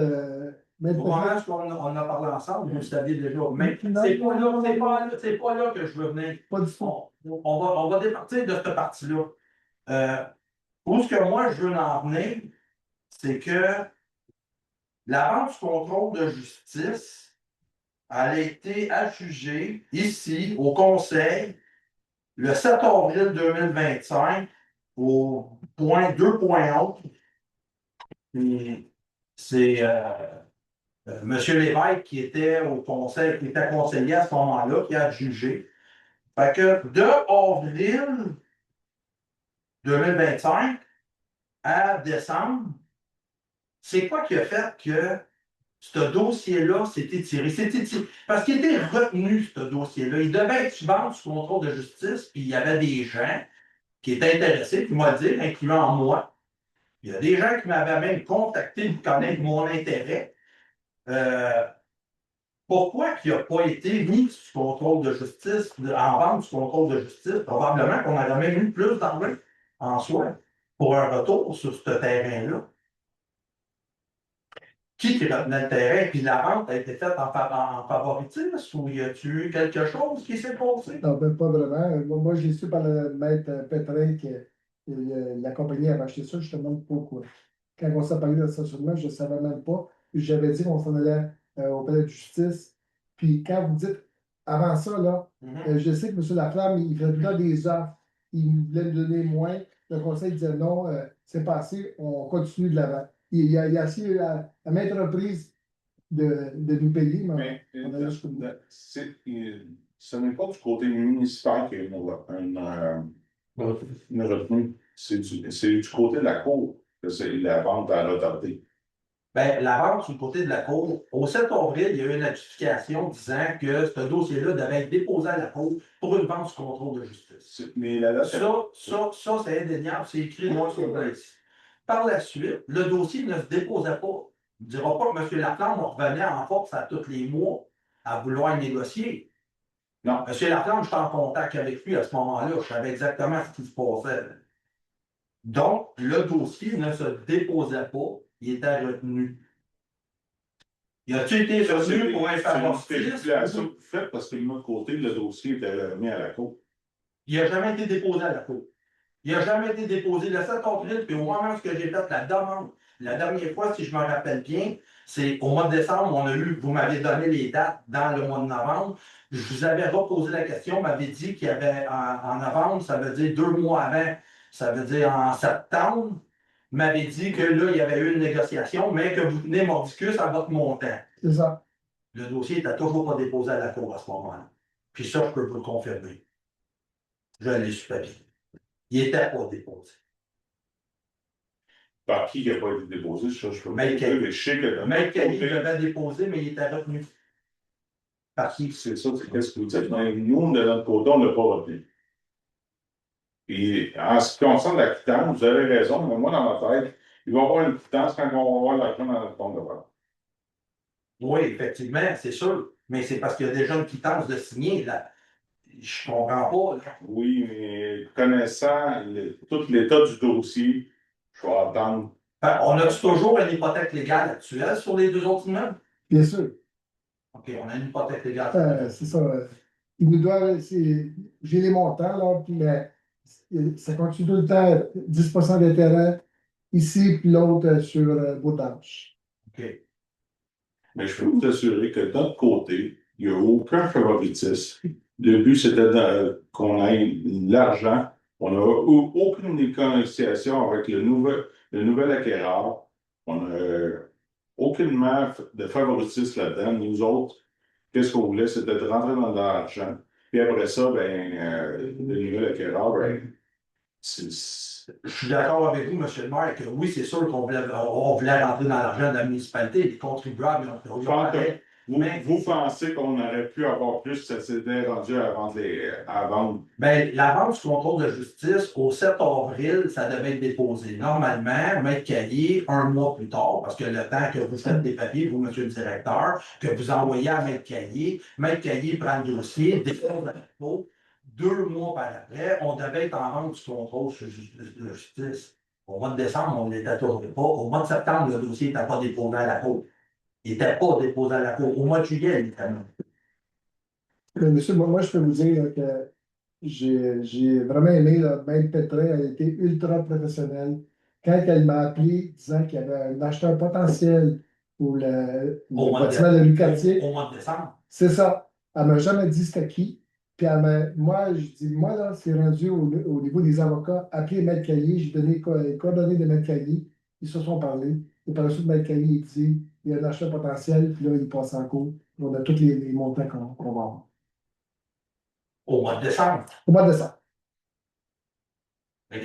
Au moment où on a parlé ensemble, vous le saviez déjà. Mais c'est pas là que je veux venir. Pas du tout. On va départir de cette partie-là. Où ce que moi je veux en venir, c'est que la vente du contrôle de justice, elle a été adjugée ici au Conseil le 7 avril 2025 au point 2.11. C'est M. Lévesque qui était au Conseil, qui était conseiller à ce moment-là, qui a adjugé. Fait que de avril 2025 à décembre, c'est quoi qui a fait que ce dossier-là s'est étiré? Parce qu'il était retenu, ce dossier-là. Il devait être vendu sous contrôle de justice, puis il y avait des gens qui étaient intéressés, puis moi dire, incluant moi. Il y a des gens qui m'avaient même contacté pour connaître mon intérêt. Pourquoi il n'a pas été mis sous contrôle de justice, en vente sous contrôle de justice? Probablement qu'on aurait même eu plus d'argent en soi pour un retour sur ce terrain-là. Qui retenait le terrain? Puis la vente a été faite en favoritisme ou y a-t-il eu quelque chose qui s'est passé? Non, ben, pas vraiment. Moi, j'ai su par le maître Pétrin que la compagnie avait acheté ça, je ne te demande pas pourquoi. Quand on s'est parlé de stationnement, je ne savais même pas. J'avais dit qu'on s'en allait au palais de justice. Puis quand vous dites, avant ça, là, je sais que M. Laflamme, il faisait là des offres. Il voulait me donner moins. Le conseil disait non, c'est passé, on continue de l'avant. Il a essayé à maintes reprises de nous payer, mais on a juste ce n'est pas du côté municipal qu'il y a une retenue. C'est du côté de la cour que c'est la vente à retardé. Bien, la vente du côté de la cour, au 7 avril, il y a eu une notification disant que ce dossier-là devait être déposé à la cour pour une vente sous contrôle de justice. Mais Ça, c'est indéniable, c'est écrit noir sur blanc ici. Par la suite, le dossier ne se déposait pas. On ne dira pas que M. Laflamme revenait en force à tous les mois à vouloir négocier. Non, M. Laflamme, j'étais en contact avec lui à ce moment-là. Je savais exactement ce qui se passait. Donc, le dossier ne se déposait pas. Il était retenu. Y a-tu été Ça, revenu pour un c'est une faveur spéculation que vous faites parce que de notre côté, le dossier était remis à la cour. Il n'a jamais été déposé à la cour. Il n'a jamais été déposé. Le 7 avril, puis au moment où j'ai fait la demande, la dernière fois, si je me rappelle bien, c'est au mois de décembre, vous m'avez donné les dates dans le mois de novembre. Je vous avais reposé la question, m'avait dit qu'il y avait en novembre, ça veut dire 2 mois avant, ça veut dire en septembre. M'avait dit que là, il y avait eu une négociation, mais que vous tenez mordicus à votre montant. C'est ça. Le dossier n'était toujours pas déposé à la cour à ce moment-là. Puis ça, je peux vous le confirmer. Je l'ai su papier. Il n'était pas déposé. Par qui n'a pas été déposé, ça, je peux pas Maître dire, Caillé. mais je sais que de Maître notre Caillé côté, devait déposer, mais il était retenu. Par qui? c'est ça, c'est qu'est-ce que vous dites, mais nous, de notre côté, on ne l'a pas retenu. Et en ce qui concerne la quittance, vous avez raison, mais moi, dans ma tête, il va y avoir une quittance quand on va avoir l'argent dans notre compte de banque. Oui, effectivement, c'est sûr. Mais c'est parce qu'il y a déjà une quittance de signer, là. Je comprends pas, là. Oui, mais connaissant tout l'état du dossier, je vais attendre. On a toujours une hypothèque légale actuelle sur les 2 autres immeubles? Bien sûr. OK, on a une hypothèque légale. C'est ça. Il nous doit, j'ai les montants, là, puis ça continue tout le temps, 10% d'intérêt ici, puis l'autre sur Boutanche. OK. Mais je peux vous assurer que de notre côté, il n'y a aucun favoritisme. Le but, c'était qu'on ait l'argent. On n'a aucune négociation avec le nouvel acquéreur. On n'a aucunement de favoritisme là-dedans. Nous autres, qu'est-ce qu'on voulait, c'était de rentrer dans l'argent. Puis après ça, le nouvel acquéreur, Je suis d'accord avec vous, M. le maire, que oui, c'est sûr qu'on voulait rentrer dans l'argent de la municipalité, les contribuables, vous pensez qu'on aurait pu avoir plus, ça s'était rendu à vendre. Bien, la vente du contrôle de justice, au 7 avril, ça devait être déposé. Normalement, Maître Caillé, 1 mois plus tard, parce que le temps que vous faites des papiers, vous, M. le directeur, que vous envoyez à Maître Caillé prend le dossier, dépose la dépôt. 2 mois par après, on devait être en vente du contrôle de justice. Au mois de décembre, on ne l'était toujours pas. Au mois de septembre, le dossier n'était pas déposé à la cour. Il n'était pas déposé à la cour. Au mois de juillet, il était. Monsieur, moi, je peux vous dire que j'ai vraiment aimé, là, Maître Pétrin, elle a été ultra professionnelle. Quand elle m'a appelé disant qu'il y avait un acheteur potentiel pour le bâtiment de rue Cartier. Au mois de décembre. C'est ça. Elle m'a jamais dit c'était qui. Puis moi, je dis, moi, là, c'est rendu au niveau des avocats. Appelez Maître Caillé, j'ai donné les coordonnées de Maître Caillé. Ils se sont parlé. Et par la suite, Maître Caillé, il dit, il y a un achat potentiel, puis là, il passe en cours. On a tous les montants qu'on va avoir. Au mois de décembre. Au mois de décembre. Mais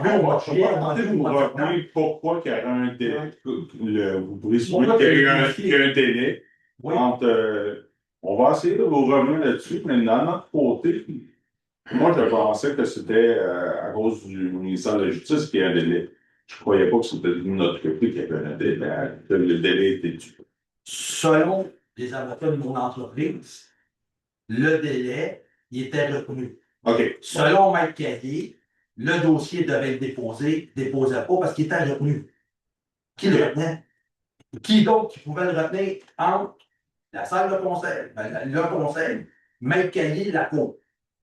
vous revenez pourquoi il y aurait un délai. Vous pourrez soumettre qu'il y a un délai entre. On va essayer de vous revenir là-dessus, mais d'un autre côté, moi, je pensais que c'était à cause du ministère de la Justice qu'il y a un délai. Je ne croyais pas que c'était de notre côté qu'il y avait un délai, que le délai était dû. Selon les avocats de mon entreprise, le délai, il était retenu. OK. Selon Maître Caillé, le dossier devait être déposait pas parce qu'il était retenu. Qui le retenait? Qui d'autre qui pouvait le retenir entre la salle de conseil, le conseil, Maître Caillé, la cour?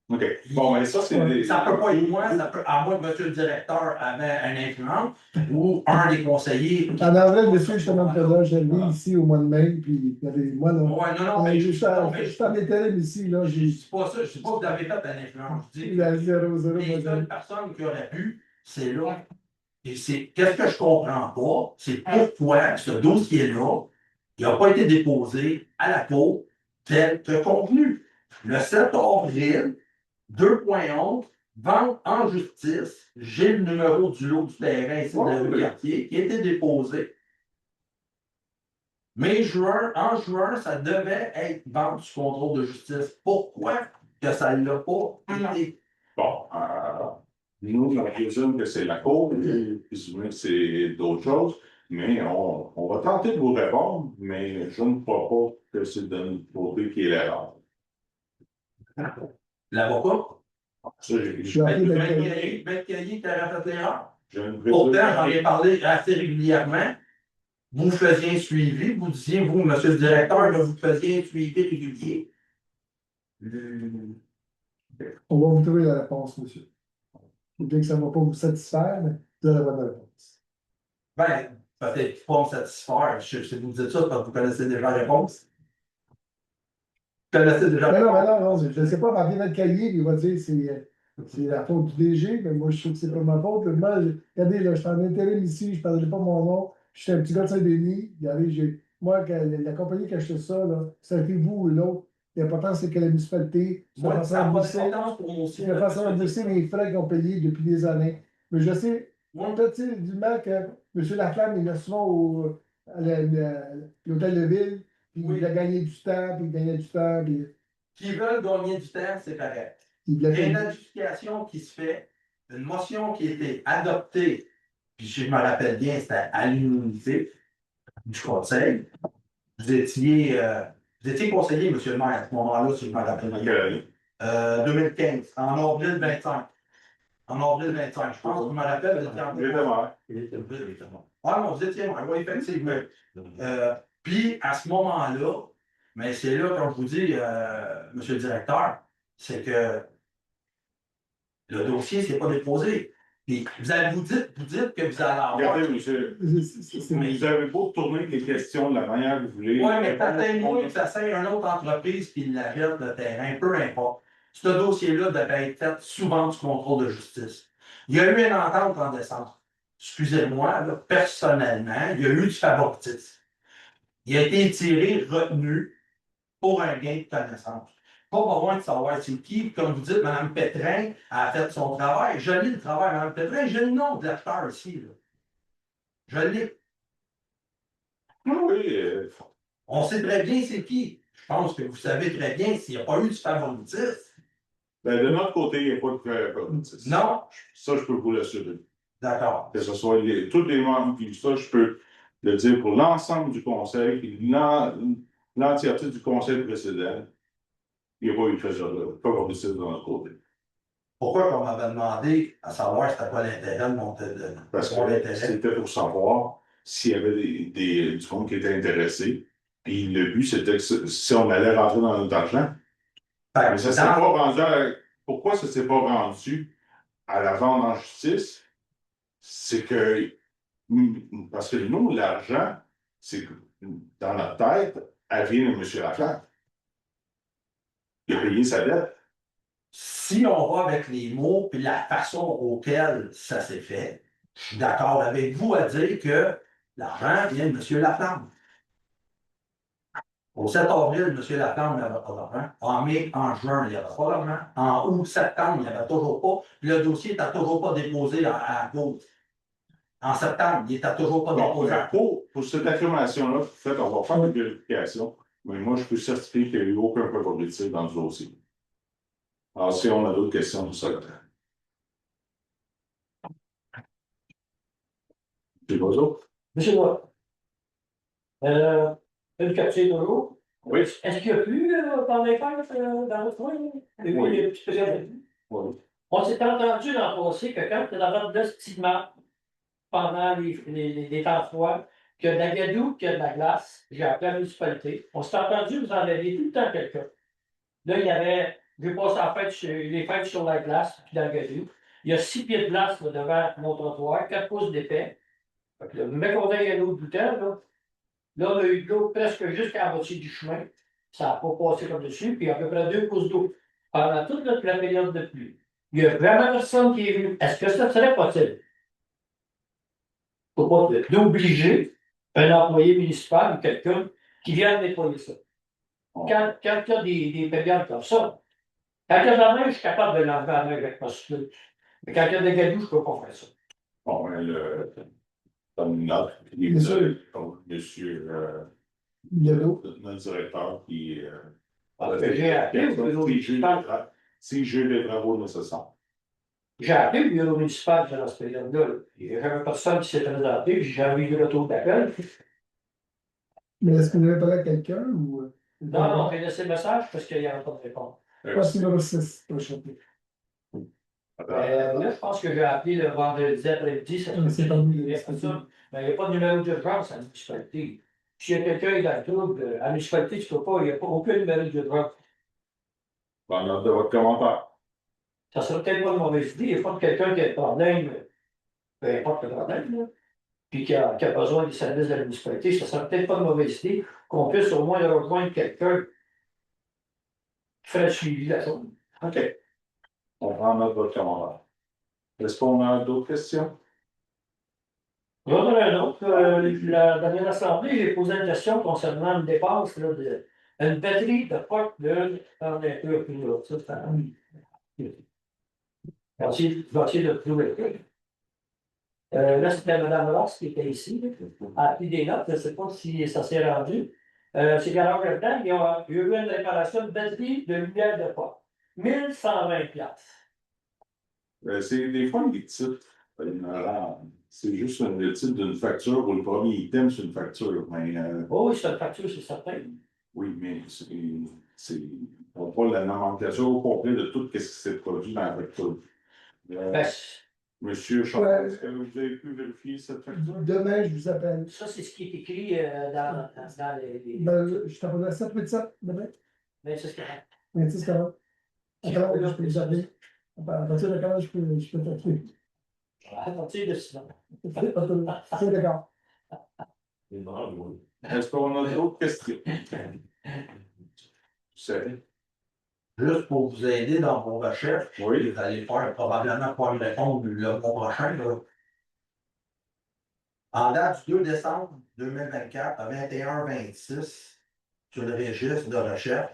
OK. Bon, mais ça, c'est Ça peut pas être moi, ça peut, à moins que M. le directeur avait un influence ou un des conseillers. En avril, monsieur, je te montre là, je l'ai ici au mois de mai, puis il y avait moi, là. Ouais, non, mais je suis en intérim ici, là. Je dis pas ça, je dis pas que vous avez fait un influence. Je dis Il y a 0, 0, les seules personnes qui auraient pu, c'est là. Et qu'est-ce que je comprends pas, c'est pourquoi ce dossier-là, il n'a pas été déposé à la cour tel que convenu. Le 7 avril, 2.11, vente en justice. J'ai le numéro du lot du terrain ici de le quartier qui a été déposé. Mais en juin, ça devait être vente du contrôle de justice. Pourquoi que ça ne l'a pas été? Bon, nous, on présume que c'est la cour, présume que c'est d'autres choses, mais on va tenter de vous répondre, mais je ne crois pas que c'est de notre côté qui est l'erreur. L'avocat? Ça, Maître Caillé qui a fait l'erreur. je ne présume Pourtant, j'en ai parlé assez régulièrement. vous faisiez un suivi, vous disiez, vous, monsieur le directeur, là, vous faisiez un suivi régulier. On va vous trouver la réponse, monsieur. Bien que ça ne va pas vous satisfaire, mais vous allez avoir la réponse. Ben, peut-être pas me satisfaire. Si vous dites ça, c'est parce que vous connaissez déjà la réponse. Vous connaissez déjà la Mais réponse. non, je ne sais pas, remplir notre cahier, puis il va dire c'est la faute du DG, mais moi je sais que c'est pas ma faute. Moi, regardez, là, je suis en intérim ici, je ne parlerai pas mon nom, je suis un petit gars de Saint-Denis. Regardez, moi, la compagnie qui a acheté ça, là, ça a été vous ou l'autre. L'important, c'est que la municipalité se Moi, fasse ça n'a pas rembourser. d'importance pour mon Il va faire ça rembourser les frais qu'ils ont payés depuis des années. Mais je sais, Moi, peut-être du mal que M. Laflamme, il est souvent à l'hôtel de ville, puis Oui. il a gagné du temps, puis il gagnait du temps, puis qui veulent gagner du temps, c'est correct. il Il y a l'a une fait. adjudication qui se fait, une motion qui a été adoptée, puis si je me rappelle bien, c'était à l'unanimité du conseil. Vous étiez conseiller, monsieur le maire, à ce moment-là, si je me rappelle bien. 2015, en avril 25. En avril 25, je pense, je me rappelle, vous étiez en Ah non, vous étiez maire, oui, effectivement. Puis, à ce moment-là, mais c'est là, comme je vous dis, monsieur le directeur, c'est que le dossier ne s'est pas déposé. Puis, vous dites que vous allez avoir. Regardez, monsieur, mais vous avez beau tourner les questions de la manière que vous voulez. Oui, mais peut-être que ça sert à une autre entreprise qui l'arrête le terrain, peu importe. Ce dossier-là devait être fait souvent du contrôle de justice. Il y a eu une entente en décembre. Excusez-moi, là, personnellement, il y a eu du favoritisme. Il a été tiré, retenu pour un gain de connaissance. Pas besoin de savoir c'est qui. Comme vous dites, Mme Pétrin a fait son travail. Je lis le travail de Mme Pétrin. J'ai le nom de l'acteur ici. Là. Je l'ai. Oui, On sait très bien c'est qui. Je pense que vous savez très bien s'il n'y a pas eu du favoritisme. ben, de notre côté, il n'y a pas de favoritisme. Non. Ça, je peux vous l'assurer. D'accord. Que ce soit tous les membres, puis ça, je peux le dire pour l'ensemble du conseil, puis l'entièreté du conseil précédent. Il n'y a pas eu de favoritisme de notre côté. Pourquoi on m'avait demandé à savoir c'était quoi l'intérêt de mon Parce que c'était pour savoir s'il y avait du monde qui était intéressé. Puis le but, c'était que si on allait rentrer dans notre argent. Mais ça s'est pas rendu pourquoi ça ne s'est pas rendu à la vente en justice? C'est que parce que nous, l'argent, c'est que dans notre tête, elle vient de M. Laflamme. Il a payé sa dette. Si on va avec les mots et la façon auquel ça s'est fait, je suis d'accord avec vous à dire que l'argent vient de M. Laflamme. Au 7 avril, M. Laflamme n'avait pas d'argent. En mai, en juin, il n'y avait pas d'argent. En août, septembre, il n'y avait toujours pas. Puis le dossier n'était toujours pas déposé à cause. En septembre, il n'était toujours pas déposé. Pour cette affirmation-là, en fait, on va faire des vérifications, mais moi, je peux certifier qu'il n'y a eu aucun favoritisme dans le dossier. Alors, si on a d'autres questions sur ça, c'est pas autres? Monsieur Noir. Une capture de l'eau. Oui. Est-ce qu'il y a plus dans les fêtes dans votre coin? Oui. Oui. On s'est entendu dans le passé que quand tu es dans votre estimement pendant les temps froids, qu'il y a de la gadoue, qu'il y a de la glace, j'ai appelé à la municipalité. On s'est entendu, vous en avez tout le temps quelqu'un. Là, il y avait, j'ai passé les fêtes sur la glace, puis dans la gadoue. Il y a 6 pieds de glace là, devant mon trottoir, 4 pouces d'épais. Le mec qu'on a l'eau de bouteille, là, on a eu de l'eau presque jusqu'à la moitié du chemin. Ça n'a pas passé comme dessus, puis à peu près 2 pouces d'eau pendant toute la période de pluie. Il n'y a vraiment personne qui est venu. Est-ce que ça serait possible? Il ne faut pas d'obliger un employé municipal ou quelqu'un qui vient nettoyer ça. Quand il y a des périodes comme ça, quand il y a de la neige, je suis capable de l'enlever à la neige avec ma souffleuse. Mais quand il y a des gadous, je ne peux pas faire ça. Bon, comme note, monsieur notre directeur qui j'ai appelé si j'ai les travaux nécessaires. J'ai appelé le bureau municipal dans ce période-là. Il n'y avait personne qui s'est présenté, j'ai jamais eu de retour d'appel. Mais est-ce que vous avez parlé à quelqu'un ou. Non, j'ai laissé le message parce qu'il n'y avait pas de réponse. Voici numéro 6, prochain. Là, je pense que j'ai appelé le vendredi après-midi, ça se C'est peut pas que nous, il y ait pas ça. Mais il n'y a pas de numéro d'urgence à la municipalité. S'il y a quelqu'un qui est dans le trouble, à la municipalité, tu peux pas, il n'y a pas aucun numéro d'urgence. Dans l'ordre de votre commentaire. Ça serait peut-être pas une mauvaise idée. Il n'y a pas quelqu'un qui a un problème, peu importe le problème, là, puis qui a besoin des services de la municipalité. Ça serait peut-être pas une mauvaise idée qu'on puisse au moins rejoindre quelqu'un qui ferait le suivi de la chose. OK. On prend note de votre commentaire. Est-ce qu'on a d'autres questions? J'en ai un autre. La dernière assemblée, j'ai posé une question concernant une dépense là, une batterie de pote de. Attendez un peu plus là. Ça, c'est un. Je vais essayer de le trouver. Là, c'était Mme Ross qui était ici, là, a pris des notes. Je ne sais pas si ça s'est rendu. C'est qu'à l'heure temps, il y a eu une réparation de batterie de lumière de pote. 1120$. C'est des fois des titres. C'est juste le titre d'une facture ou le premier item sur une facture. Mais, Oh, oui, c'est une facture, c'est certain. oui, mais on n'a pas la nomenclature au complet de tout ce qui s'est produit dans la facture. Ben, Monsieur Charles, Ouais. est-ce que vous avez pu vérifier cette facture? Demain, je vous appelle. ça, c'est ce qui est écrit dans les. Ben, je t'appelle à 7 demain. Ben, c'est ce qu'il y a. 26 40. À quelle heure je peux vous appeler? À partir de quelle heure je peux t'appeler? À partir de sinon. C'est d'accord. Est-ce qu'on a d'autres questions? C'est Juste pour vous aider dans vos recherches, Oui. vous allez probablement pouvoir me répondre le mois prochain. Là. En date du 2 décembre 2024 à 21h26, sur le registre de recherche,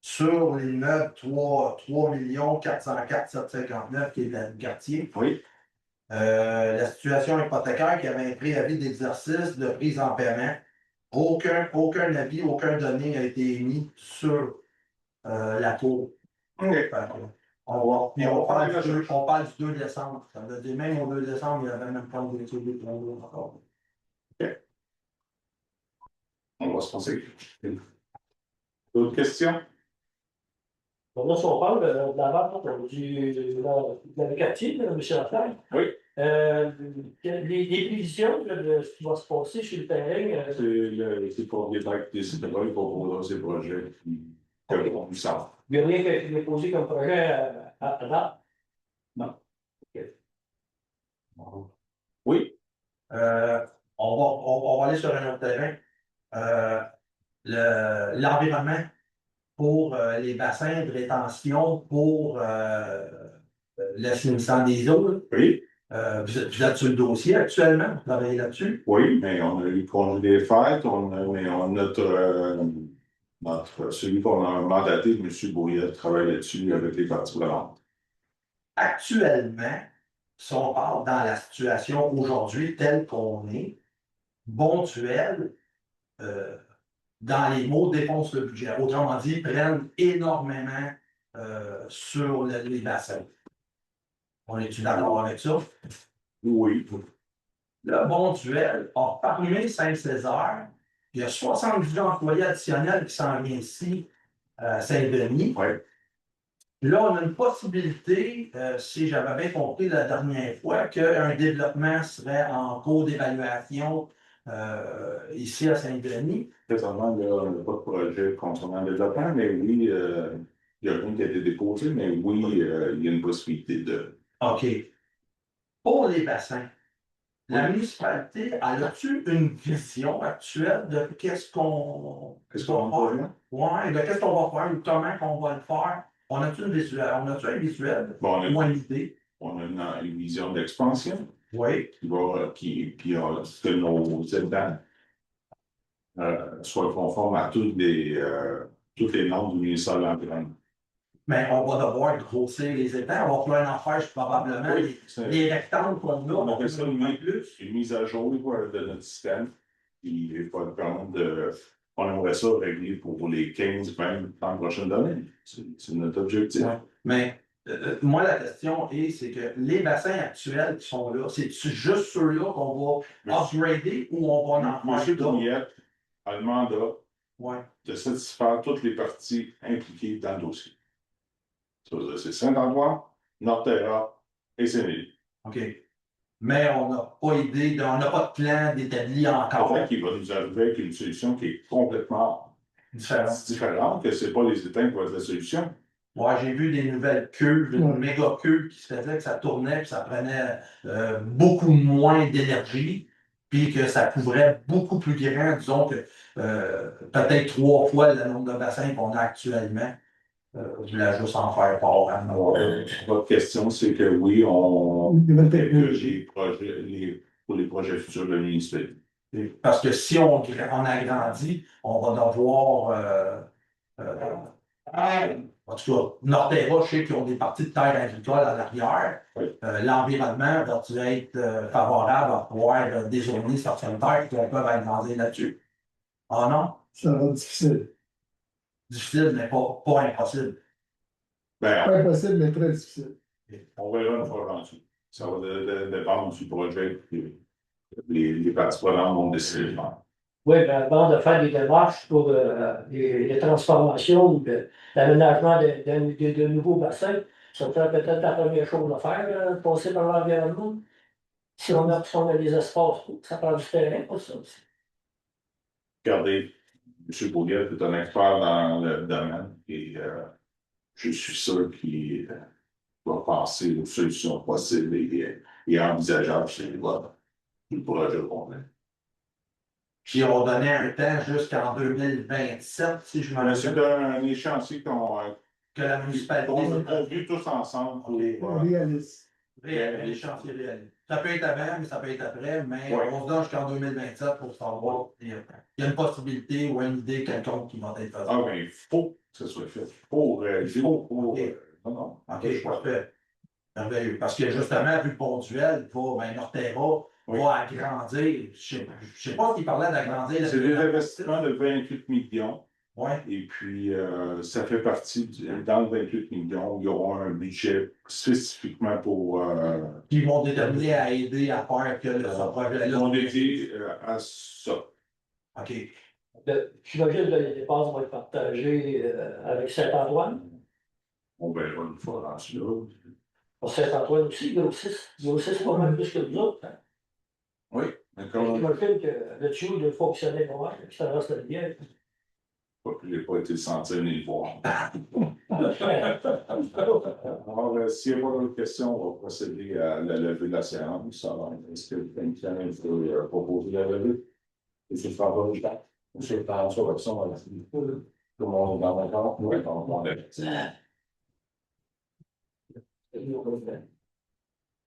sur l'immeuble 3 404 759 qui est dans le quartier. Oui. La situation hypothécaire qui avait un préavis d'exercice de prise en paiement. Aucun avis, aucun donné n'a été émis sur la cour. OK. On parle du 2 décembre. Ça veut dire même au 2 décembre, il n'y avait même pas de l'étude encore. On va se penser. D'autres questions? Là, si on parle de la vente du quartier, là, M. Lafleur. Oui. Les prévisions là, de ce qui va se passer sur le terrain. C'est pour des actes décideurs qui proposent ces projets que on sent. Il n'y a rien qui a été déposé comme projet à date. Non. OK. Oui. On va aller sur un autre terrain. L'environnement pour les bassins de rétention pour l'assainissement des eaux. Là. Oui. Vous êtes sur le dossier actuellement, vous travaillez là-dessus? Oui, mais on a eu congé des fêtes, mais celui qu'on a mandaté, M. Bourriel, travaille là-dessus avec les parties prenantes. Actuellement, si on parle dans la situation aujourd'hui telle qu'on est, Bonduel, dans les mots, défonce le budget. Autrement dit, prennent énormément sur les bassins. On est-tu d'accord avec ça? Oui. Le Bonduel a parmi Saint-Césaire, il y a 70 employés additionnels qui s'en viennent ici à Saint-Denis. Oui. Là, on a une possibilité, si j'avais bien compris la dernière fois, qu'un développement serait en cours d'évaluation ici à Saint-Denis. Présentement, il n'y a pas de projet concernant le développement, mais oui, il n'y a rien qui a été déposé, mais oui, il y a une possibilité de. OK. Pour les bassins, la municipalité, a-t-il une vision actuelle de qu'est-ce qu'on Qu'est-ce qu'on va faire? Oui, de qu'est-ce qu'on va faire ou comment on va le faire? On a-tu un visuel? Bon, Ou une idée? on a une vision d'expansion Oui. qui a que nos habitants soient conformes à toutes les normes du ministère de l'Environnement. Mais on va devoir grossir les étangs, on va pouvoir en faire probablement les rectangles qu'on a. On appelle ça une mise à jour de notre système. Puis il faut on aimerait ça régler pour les 15, 20, 30 prochaines années. C'est notre objectif. Ouais. Mais moi, la question c'est que les bassins actuels qui sont là, c'est juste ceux-là qu'on va upgrader ou on va en faire Monsieur d'autres? Douillette a le mandat Ouais. de satisfaire toutes les parties impliquées dans le dossier. C'est Saint-Antoine, Norterra et Sénélie. OK. Mais on n'a pas on n'a pas de plan d'établi En encore. fait, il va nous arriver avec une solution qui est complètement Différent. différente, que ce n'est pas les éteintes qui vont être la solution. Ouais, j'ai vu des nouvelles cuves, une Ouais. méga cuve qui se faisait que ça tournait, puis ça prenait beaucoup moins d'énergie, puis que ça couvrait beaucoup plus grand, disons que peut-être 3 fois le nombre de bassins qu'on a actuellement. Je voulais juste en faire part. Hein. Votre question, c'est que oui, on Nouvelle technologie. pour les projets futurs de l'université. Parce que si on agrandit, on va devoir en tout cas, Norterra, je sais qu'ils ont des parties de terre agricole à l'arrière. Oui. L'environnement va-tu être favorable à pouvoir dézoner certaines terres qui peuvent agrandir là-dessus? Ah non? Ça va être difficile. Difficile, mais pas impossible. Ben, Pas impossible, mais très difficile. on verra une fois rendu. Ça va dépendre du projet que les parties prenantes vont décider de faire. Oui, ben, avant de faire des démarches pour les transformations ou l'aménagement de nouveaux bassins, ça serait peut-être la première chose à faire, passer par l'environnement. Si on a des espaces, ça prend du terrain pour ça aussi. Regardez, M. Bourguet est un expert dans le domaine et je suis sûr qu'il va penser aux solutions possibles et envisageables chez le projet complet. Puis on donnait un temps jusqu'en 2027, si je me C'est rappelle, un échéancier que la qu'on municipalité a vu tous ensemble pour Réaliste. un chantier réaliste. Ça peut être avant, mais ça peut être après, mais Ouais. on se donne jusqu'en 2027 pour savoir. Il y a une possibilité ou une idée quelconque qui va être faite. Ah, mais il faut que ce soit fait. Pour réaliser. Ok. Non, non. OK, parfait. Merveilleux. Parce que justement, vu le Pontuel, Norterra va agrandir. Je ne sais pas s'il parlait d'agrandir. C'est des investissements de 28 millions. Ouais. Et puis, ça fait partie, dans le 28 millions, il y aura un budget spécifiquement pour. Qui vont déterminer à aider à faire que ce projet-là. Ils vont dédier à ça. OK. J'imagine que les dépenses vont être partagées avec Saint-Antoine. On verra une fois rendu là. Pour Saint-Antoine aussi, grossissent pas mal plus que nous autres. Hein. Oui, d'accord. J'imagine que le tuyau doit fonctionner pas mal, que ça reste bien. Je n'ai pas été le sentir ni le voir. Alors, s'il n'y a pas d'autres questions, on va procéder à la levée de la séance. Alors, est-ce que quelqu'un veut proposer la levée? M. François Richard. M. François Robson, tout le monde est dans l'accord? Oui, on est.